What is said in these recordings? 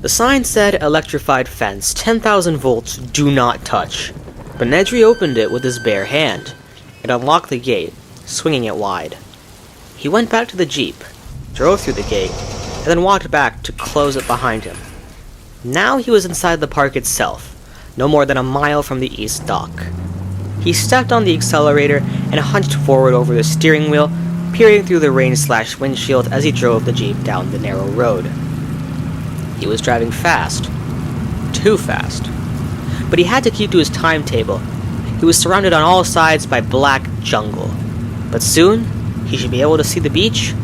The sign said electrified fence, 10,000 volts, do not touch. But Nedry opened it with his bare hand and unlocked the gate, swinging it wide. He went back to the Jeep, drove through the gate, and then walked back to close it behind him. Now he was inside the park itself, no more than a mile from the east dock. He stepped on the accelerator and hunched forward over the steering wheel, peering through the rain-windshield as he drove the Jeep down the narrow road. He was driving fast. Too fast. But he had to keep to his timetable. He was surrounded on all sides by black jungle. But soon, he should be able to see the beach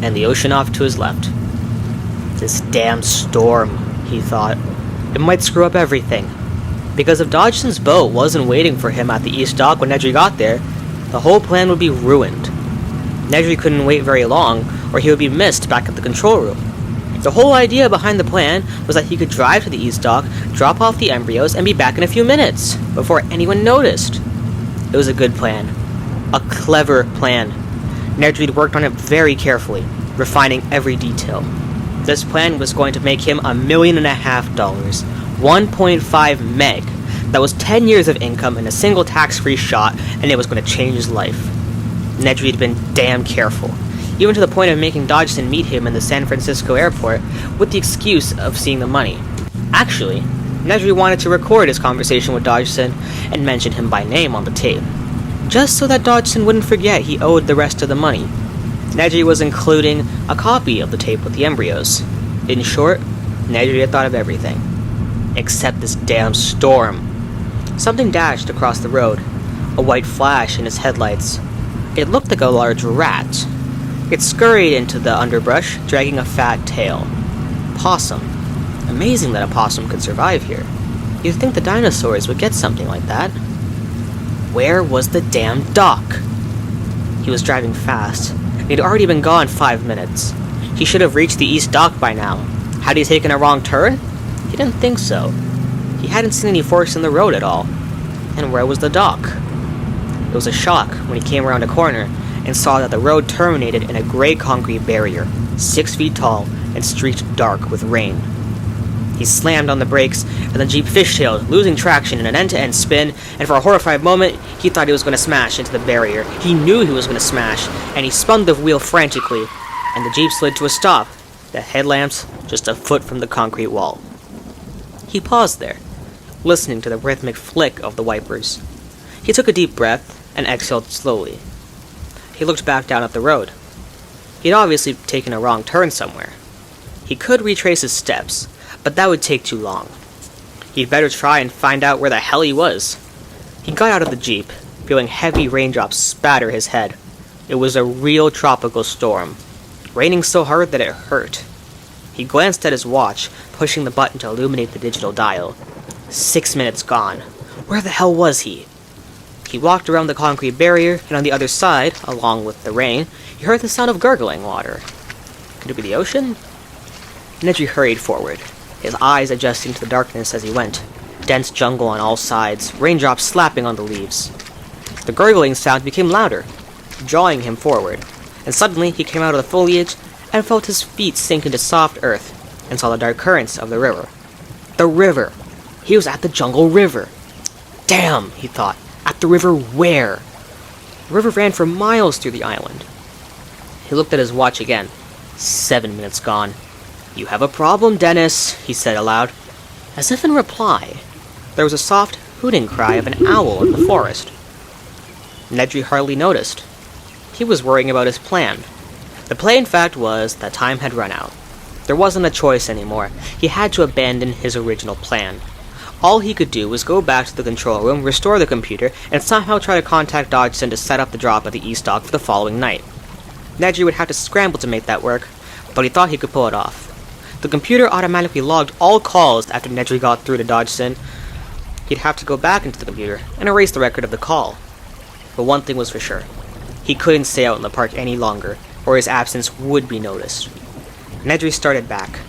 and the ocean off to his left. This damn storm, he thought. It might screw up everything. Because if Dodgson's boat wasn't waiting for him at the east dock when Nedry got there, the whole plan would be ruined. Nedry couldn't wait very long, or he would be missed back at the control room. The whole idea behind the plan was that he could drive to the east dock, drop off the embryos, and be back in a few minutes, before anyone noticed. It was a good plan. A clever plan. Nedry worked on it very carefully, refining every detail. This plan was going to make him $1.5 million, 1.5 meg. That was 10 years of income in a single tax-free shot, and it was going to change his life. Nedry had been damn careful, even to the point of making Dodgson meet him in the San Francisco airport with the excuse of seeing the money. Actually, Nedry wanted to record his conversation with Dodgson and mention him by name on the tape, just so that Dodgson wouldn't forget he owed the rest of the money. Nedry was including a copy of the tape with the embryos. In short, Nedry had thought of everything. Except this damn storm. Something dashed across the road, a white flash in its headlights. It looked like a large rat. It scurried into the underbrush, dragging a fat tail. Possum. Amazing that a possum could survive here. You'd think the dinosaurs would get something like that. Where was the damn dock? He was driving fast. He'd already been gone 5 minutes. He should have reached the east dock by now. Had he taken a wrong turn? He didn't think so. He hadn't seen any forks in the road at all. And where was the dock? It was a shock when he came around a corner and saw that the road terminated in a gray concrete barrier, 6 feet tall and streaked dark with rain. He slammed on the brakes, and the Jeep fishtailed, losing traction in an end-to-end spin, and for a horrified moment, he thought he was going to smash into the barrier. He knew he was going to smash, and he spun the wheel frantically, and the Jeep slid to a stop, the headlamps just a foot from the concrete wall. He paused there, listening to the rhythmic flick of the wipers. He took a deep breath and exhaled slowly. He looked back down at the road. He'd obviously taken a wrong turn somewhere. He could retrace his steps, but that would take too long. He'd better try and find out where the hell he was. He got out of the Jeep, feeling heavy raindrops spatter his head. It was a real tropical storm, raining so hard that it hurt. He glanced at his watch, pushing the button to illuminate the digital dial. 6 minutes gone. Where the hell was he? He walked around the concrete barrier, and on the other side, along with the rain, he heard the sound of gurgling water. Could it be the ocean? Nedry hurried forward, his eyes adjusting to the darkness as he went. Dense jungle on all sides, raindrops slapping on the leaves. The gurgling sound became louder, drawing him forward, and suddenly he came out of the foliage and felt his feet sink into soft earth and saw the dark currents of the river. The river! He was at the jungle river! Damn, he thought. At the river where? The river ran for miles through the island. He looked at his watch again. 7 minutes gone. "You have a problem, Dennis," he said aloud. As if in reply, there was a soft hooting cry of an owl in the forest. Nedry hardly noticed. He was worrying about his plan. The plain fact was that time had run out. There wasn't a choice anymore. He had to abandon his original plan. All he could do was go back to the control room, restore the computer, and somehow try to contact Dodgson to set up the drop at the east dock for the following night. Nedry would have to scramble to make that work, but he thought he could pull it off. The computer automatically logged all calls after Nedry got through to Dodgson. He'd have to go back into the computer and erase the record of the call. But one thing was for sure. He couldn't stay out in the park any longer, or his absence would be noticed. Nedry started back,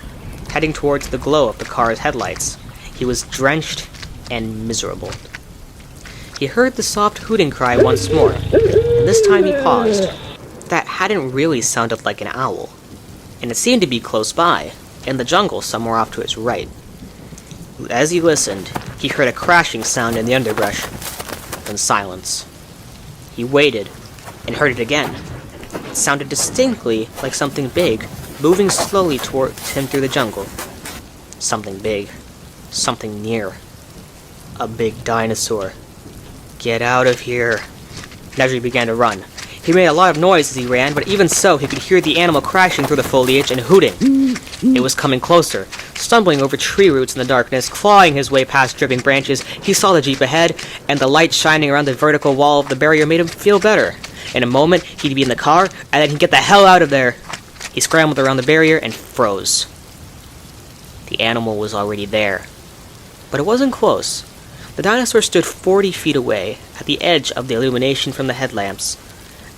heading towards the glow of the car's headlights. He was drenched and miserable. He heard the soft hooting cry once more, and this time he paused. That hadn't really sounded like an owl, and it seemed to be close by. in the jungle somewhere off to his right. As he listened, he heard a crashing sound in the underbrush, then silence. He waited, and heard it again. It sounded distinctly like something big, moving slowly towards him through the jungle. Something big. Something near. A big dinosaur. Get out of here. Nedry began to run. He made a lot of noise as he ran, but even so, he could hear the animal crashing through the foliage and hooting. It was coming closer. Stumbling over tree roots in the darkness, clawing his way past dripping branches, he saw the jeep ahead, and the light shining around the vertical wall of the barrier made him feel better. In a moment, he'd be in the car, and then he'd get the hell out of there. He scrambled around the barrier and froze. The animal was already there. But it wasn't close. The dinosaur stood 40 feet away, at the edge of the illumination from the headlamps.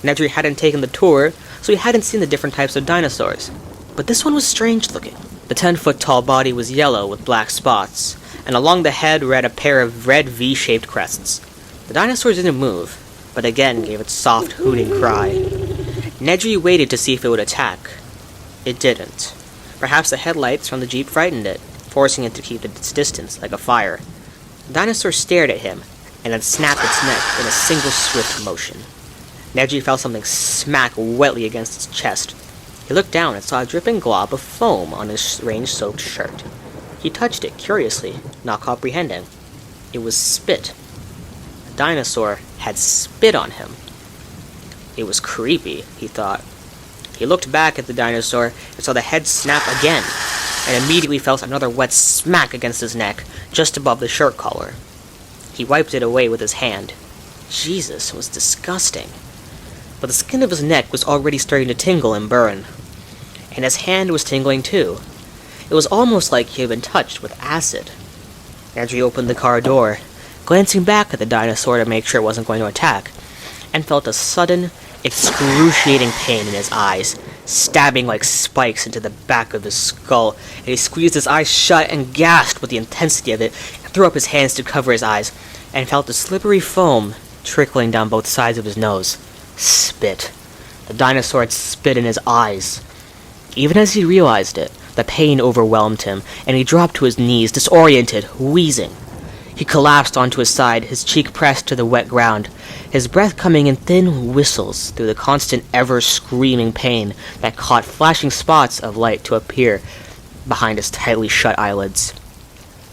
Nedry hadn't taken the tour, so he hadn't seen the different types of dinosaurs. But this one was strange looking. The 10-foot-tall body was yellow with black spots, and along the head ran a pair of red V-shaped crests. The dinosaur didn't move, but again gave its soft hooting cry. Nedry waited to see if it would attack. It didn't. Perhaps the headlights from the jeep frightened it, forcing it to keep its distance like a fire. The dinosaur stared at him, and then snapped its neck in a single swift motion. Nedry felt something smack wetly against its chest. He looked down and saw a dripping glob of foam on his rain-soaked shirt. He touched it curiously, not comprehending. It was spit. The dinosaur had spit on him. It was creepy, he thought. He looked back at the dinosaur and saw the head snap again, and immediately felt another wet smack against his neck, just above the shirt collar. He wiped it away with his hand. Jesus, it was disgusting. But the skin of his neck was already starting to tingle and burn. And his hand was tingling too. It was almost like he had been touched with acid. Nedry opened the car door, glancing back at the dinosaur to make sure it wasn't going to attack, and felt a sudden, excruciating pain in his eyes, stabbing like spikes into the back of his skull, and he squeezed his eyes shut and gasped with the intensity of it, and threw up his hands to cover his eyes, and felt the slippery foam trickling down both sides of his nose. Spit. The dinosaur had spit in his eyes. Even as he realized it, the pain overwhelmed him, and he dropped to his knees, disoriented, wheezing. He collapsed onto his side, his cheek pressed to the wet ground, his breath coming in thin whistles through the constant, ever-screaming pain that caught flashing spots of light to appear behind his tightly shut eyelids.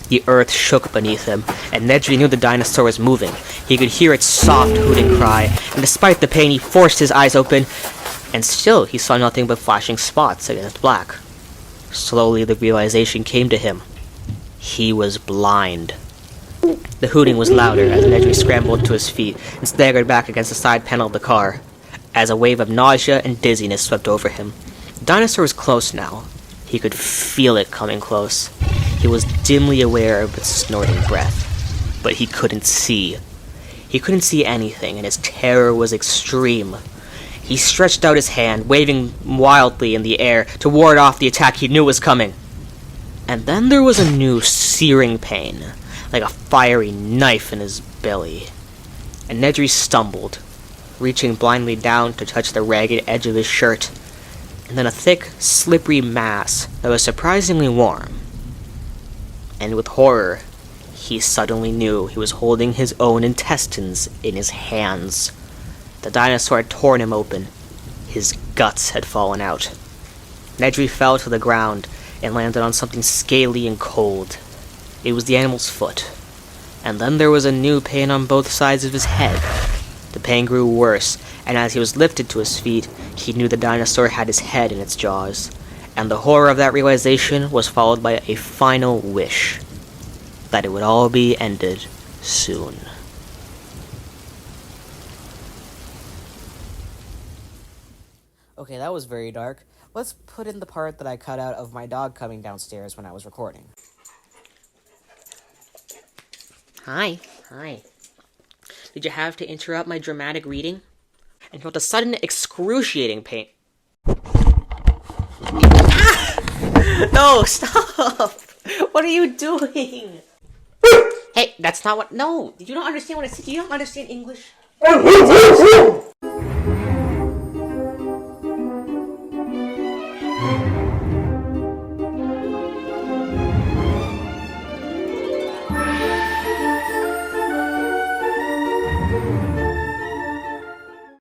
The earth shook beneath him, and Nedry knew the dinosaur was moving. He could hear its soft hooting cry, and despite the pain, he forced his eyes open, and still he saw nothing but flashing spots against black. Slowly the realization came to him. He was blind. The hooting was louder as Nedry scrambled to his feet and staggered back against the side panel of the car, as a wave of nausea and dizziness swept over him. The dinosaur was close now. He could feel it coming close. He was dimly aware of its snorting breath, but he couldn't see. He couldn't see anything, and his terror was extreme. He stretched out his hand, waving wildly in the air to ward off the attack he knew was coming. And then there was a new searing pain, like a fiery knife in his belly. And Nedry stumbled, reaching blindly down to touch the ragged edge of his shirt, and then a thick, slippery mass that was surprisingly warm. And with horror, he suddenly knew he was holding his own intestines in his hands. The dinosaur had torn him open. His guts had fallen out. Nedry fell to the ground and landed on something scaly and cold. It was the animal's foot. And then there was a new pain on both sides of his head. The pain grew worse, and as he was lifted to his feet, he knew the dinosaur had his head in its jaws. And the horror of that realization was followed by a final wish. That it would all be ended soon. Okay, that was very dark. Let's put in the part that I cut out of my dog coming downstairs when I was recording. Hi. Did you have to interrupt my dramatic reading? And felt a sudden excruciating pain. No, stop! What are you doing? Hey, that's not what... No! You don't understand what I said. You don't understand English.